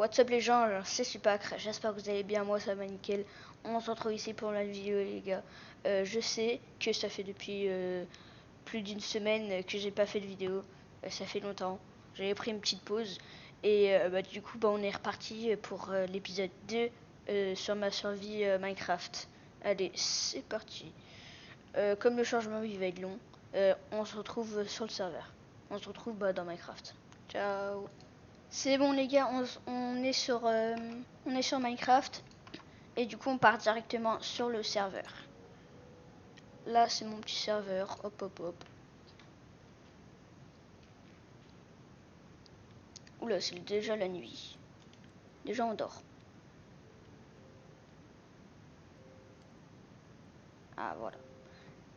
What's up les gens, c'est Supac, j'espère que vous allez bien, moi ça va nickel. On se retrouve ici pour la vidéo les gars. Je sais que ça fait depuis plus d'une semaine que j'ai pas fait de vidéo, ça fait longtemps. J'avais pris une petite pause et du coup on est reparti pour l'épisode 2 sur ma survie Minecraft. Allez, c'est parti. Comme le changement il va être long, on se retrouve sur le serveur. On se retrouve dans Minecraft. Ciao. C'est bon les gars, on est sur Minecraft et du coup on part directement sur le serveur. Là c'est mon petit serveur, hop hop hop. Oula, c'est déjà la nuit. Déjà on dort. Ah voilà.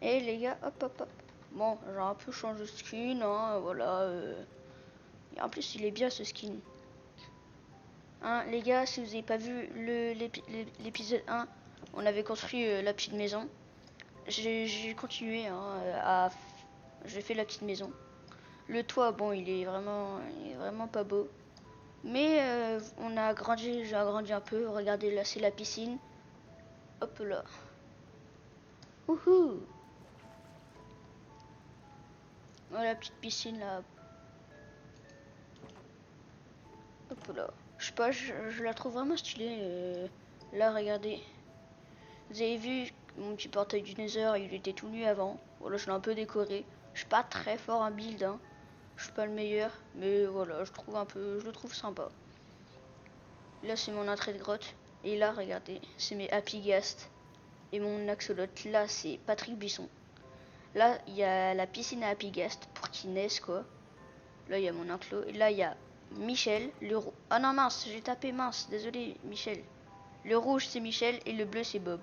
Et les gars, hop hop hop. Bon, j'ai un peu changé de skin, hein, voilà. Et en plus il est bien ce skin. Hein, les gars, si vous n'avez pas vu l'épisode 1, on avait construit la petite maison. J'ai continué j'ai fait la petite maison. Le toit, bon, il est vraiment pas beau. Mais j'ai agrandi un peu. Regardez, là, c'est la piscine. Hop là. Wouhou. Voilà la petite piscine là. Hop là. Je sais pas, je la trouve vraiment stylée. Là, regardez. Vous avez vu mon petit portail du Nether, il était tout nu avant. Voilà, je l'ai un peu décoré. Je suis pas très fort en build, hein. Je suis pas le meilleur, mais voilà, je le trouve sympa. Là, c'est mon entrée de grotte. Et là, regardez, c'est mes Happy Ghast. Et mon axolote, là, c'est Patrick Buisson. Là, il y a la piscine à Happy Ghast pour qu'ils naissent, quoi. Là, il y a mon enclos. Et là, il y a Michel, le rouge. Oh non, mince, j'ai tapé, mince, désolé, Michel. Le rouge, c'est Michel, et le bleu, c'est Bob.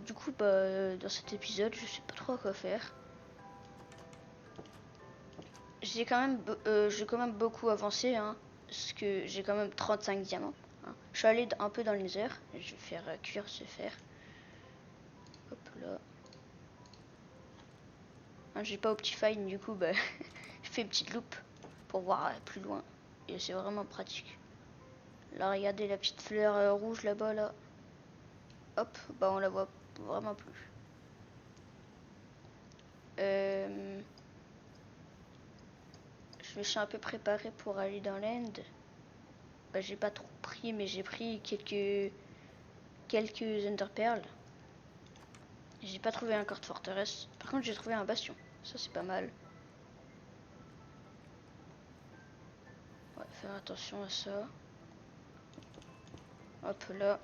Du coup, dans cet épisode, je sais pas trop quoi faire. J'ai quand même beaucoup avancé, hein, parce que j'ai quand même 35 diamants. Hein. Je suis allé un peu dans les heures. Je vais faire cuire ce fer. Hop là. Hein, j'ai pas Optifine, du coup, je fais une petite loupe pour voir plus loin. Et c'est vraiment pratique. Là, regardez la petite fleur rouge là-bas, là. Hop, on la voit vraiment plus. Je me suis un peu préparé pour aller dans l'end. J'ai pas trop pris, mais j'ai pris quelques enderpearls. J'ai pas trouvé encore de forteresse. Par contre, j'ai trouvé un bastion. Ça, c'est pas mal. Ouais, faire attention à ça. Hop là.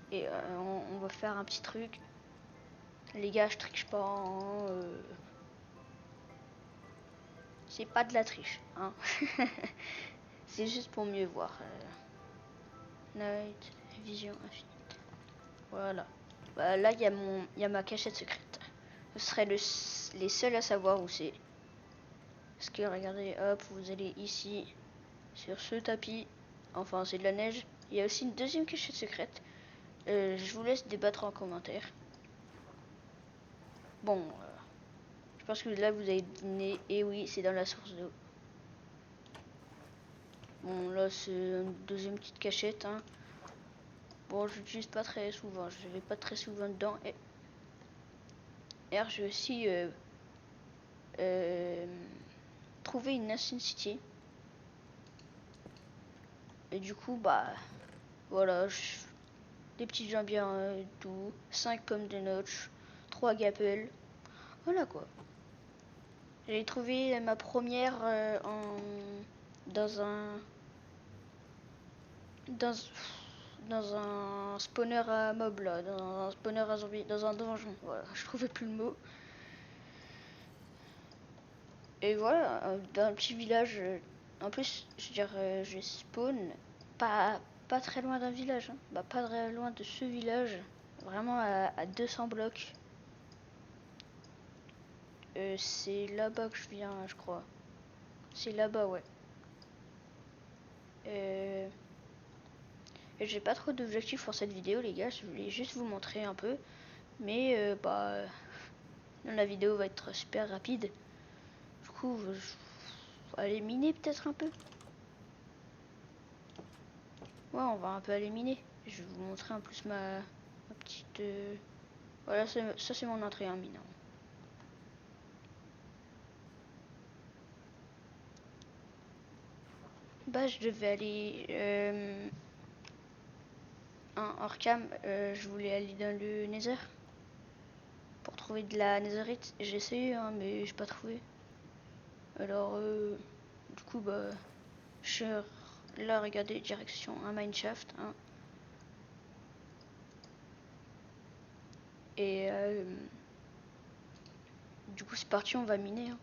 Et on va faire un petit truc. Les gars, je triche pas. Hein, c'est pas de la triche. Hein. C'est juste pour mieux voir. Night, vision infinite. Voilà. Là, il y a ma cachette secrète. Ce serait les seuls à savoir où c'est. Parce que regardez, hop, vous allez ici, sur ce tapis. Enfin, c'est de la neige. Il y a aussi une deuxième cachette secrète. Je vous laisse débattre en commentaire. Bon, je pense que là, vous avez deviné. Et oui, c'est dans la source d'eau. Bon, là, c'est une deuxième petite cachette. Hein. Bon, je l'utilise pas très souvent. Je vais pas très souvent dedans. Et je vais aussi trouver une Ancient City. Et du coup, voilà, des petits jambiers tout, 5 pommes de notch, 3 gapples. Voilà quoi. J'ai trouvé ma première dans un dans, dans un spawner à mob là, dans un spawner à zombies, dans un donjon. Voilà, je trouvais plus le mot. Et voilà, dans un petit village. En plus, je veux dire, je spawn pas très loin d'un village. Hein. Pas très loin de ce village. Vraiment à 200 blocs. C'est là-bas que je viens, je crois. C'est là-bas, ouais. Et j'ai pas trop d'objectifs pour cette vidéo, les gars. Je voulais juste vous montrer un peu. Mais, la vidéo va être super rapide. Du coup, je vais aller miner peut-être un peu. Ouais, on va un peu aller miner. Je vais vous montrer en plus ma petite... Voilà, ça c'est mon entrée en mine. Bah, je devais aller... hors cam, je voulais aller dans le Nether. Pour trouver de la netherite. J'ai essayé, hein, mais j'ai pas trouvé. Alors, du coup, bah... Je suis là, regardez, direction un mineshaft. Hein. Et du coup, c'est parti, on va miner. Hein.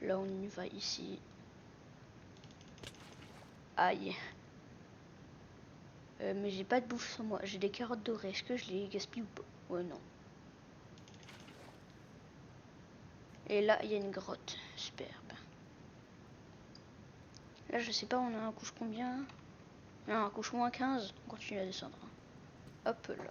Là, on y va ici. Aïe. Mais j'ai pas de bouffe sur moi. J'ai des carottes dorées. Est-ce que je les gaspille ou pas? Ouais, non. Et là, il y a une grotte. Superbe. Là, je sais pas, on a un couche combien? Non, un couche moins 15. On continue à descendre. Hop là.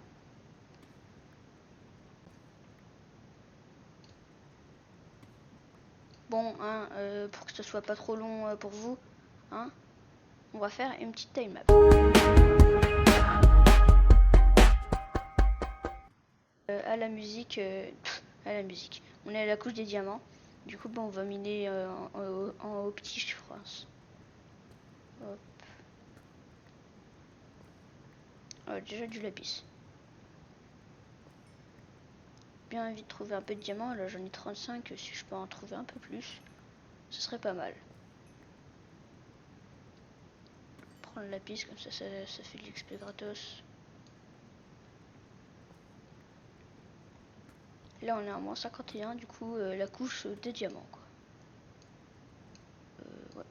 Bon, hein, pour que ce soit pas trop long pour vous, hein, on va faire une petite time map. À la musique, à la musique. On est à la couche des diamants. Du coup, bon, on va miner en haut petit, je pense. Hop. Déjà du lapis. Bien envie de trouver un peu de diamants. Là, j'en ai 35. Si je peux en trouver un peu plus, ce serait pas mal. Prendre le lapis, comme ça fait de l'XP gratos. Là, on est à moins 51. Du coup, la couche des diamants, quoi. Ouais.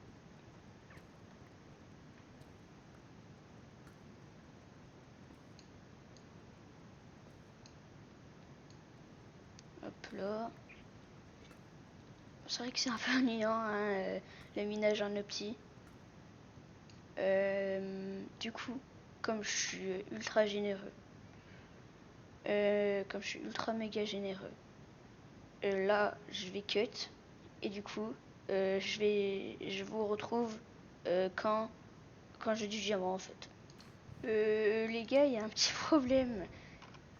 Hop là. C'est vrai que c'est un peu ennuyant, hein, le minage en opti. Du coup, comme je suis ultra généreux, comme je suis ultra méga généreux, là je vais cut et du coup je vous retrouve quand j'ai du diamant en fait. Les gars, il y a un petit problème.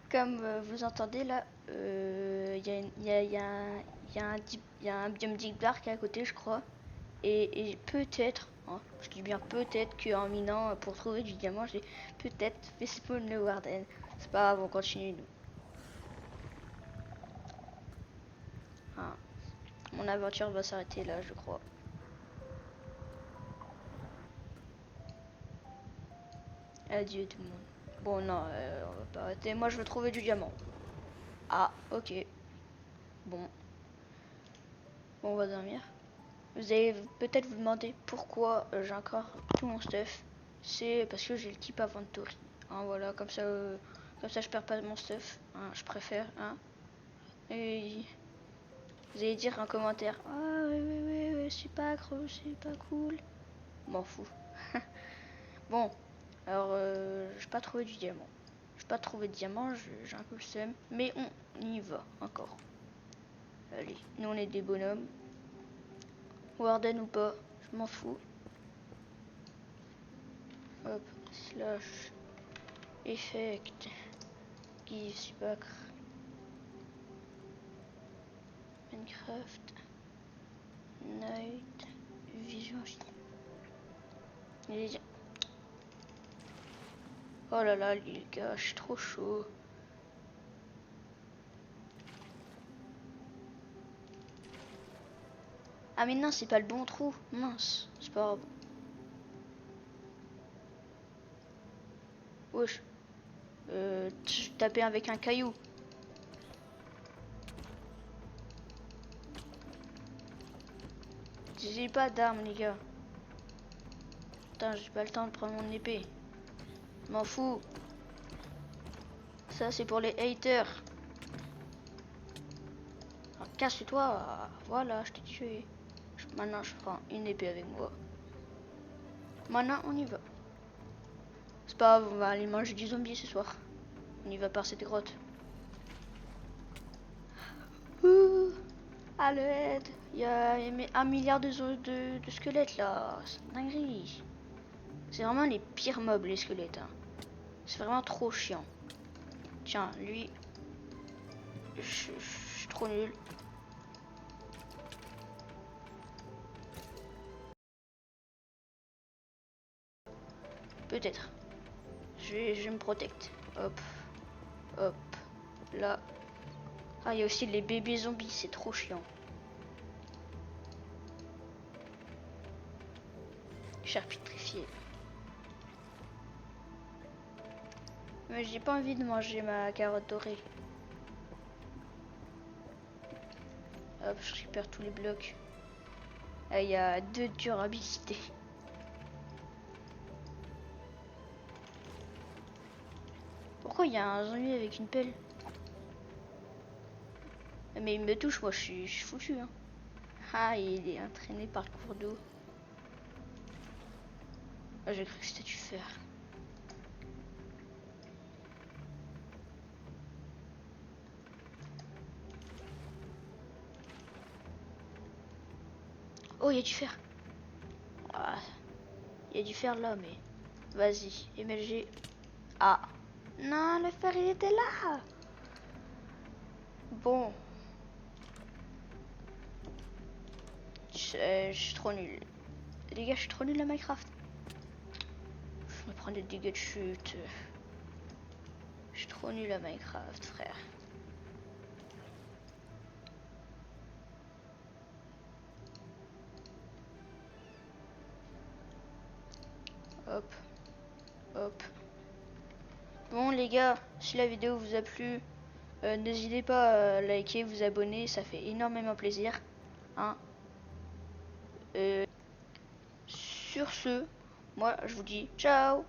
Comme vous entendez là, il y a un biome deep dark à côté, je crois. Et peut-être, hein, je dis bien peut-être qu'en minant pour trouver du diamant, j'ai peut-être fait spawn le Warden. C'est pas grave, on continue nous. Hein. Mon aventure va s'arrêter là, je crois. Adieu tout le monde. Bon non, on va pas arrêter. Moi je veux trouver du diamant. Ah, ok. Bon. Bon, on va dormir. Vous allez peut-être vous demander pourquoi j'ai encore tout mon stuff. C'est parce que j'ai le keep inventory. Hein, voilà, comme ça je perds pas mon stuff. Hein, je préfère. Hein. Et vous allez dire en commentaire, ah oui, c'est pas gros, c'est pas cool. M'en fous. Bon, alors j'ai pas trouvé du diamant. J'ai pas trouvé de diamant, j'ai un peu le seum. Mais on y va encore. Allez, nous on est des bonhommes. Warden ou pas, je m'en fous. Hop, slash effect give back Minecraft night vision. Oh là là les gars, je suis trop chaud. Ah mais non, c'est pas le bon trou, mince, c'est pas grave. Wesh, taper avec un caillou. J'ai pas d'armes les gars. Putain, j'ai pas le temps de prendre mon épée. M'en fous. Ça c'est pour les haters. Casse-toi. Voilà, je t'ai tué. Maintenant je prends une épée avec moi. Maintenant on y va. C'est pas grave, on va aller manger du zombie ce soir. On y va par cette grotte. Ouh, à l'aide. Il y a 1 milliard de squelettes là. C'est une dinguerie. C'est vraiment les pires mobs, les squelettes. Hein. C'est vraiment trop chiant. Tiens, lui. Je suis trop nul. Peut-être. Je vais me protecte. Hop. Hop. Là. Ah, il y a aussi les bébés zombies. C'est trop chiant. Charpie mais j'ai pas envie de manger ma carotte dorée. Hop, je récupère tous les blocs. Ah, il y a 2 durabilités. Pourquoi il y a un zombie avec une pelle? Mais il me touche, moi je suis foutu. Hein. Ah, il est entraîné par le cours d'eau. Ah, j'ai cru que c'était du fer. Oh, il y a du fer. Ah, il y a du fer là, mais... Vas-y, MLG. Ah. Non, le fer, il était là. Bon. Je suis trop nul. Les gars, je suis trop nul à Minecraft. Je me prends des dégâts de chute. Je suis trop nul à Minecraft, frère. Hop. Hop. Bon les gars, si la vidéo vous a plu, n'hésitez pas à liker, vous abonner, ça fait énormément plaisir. Hein. Sur ce, moi je vous dis ciao.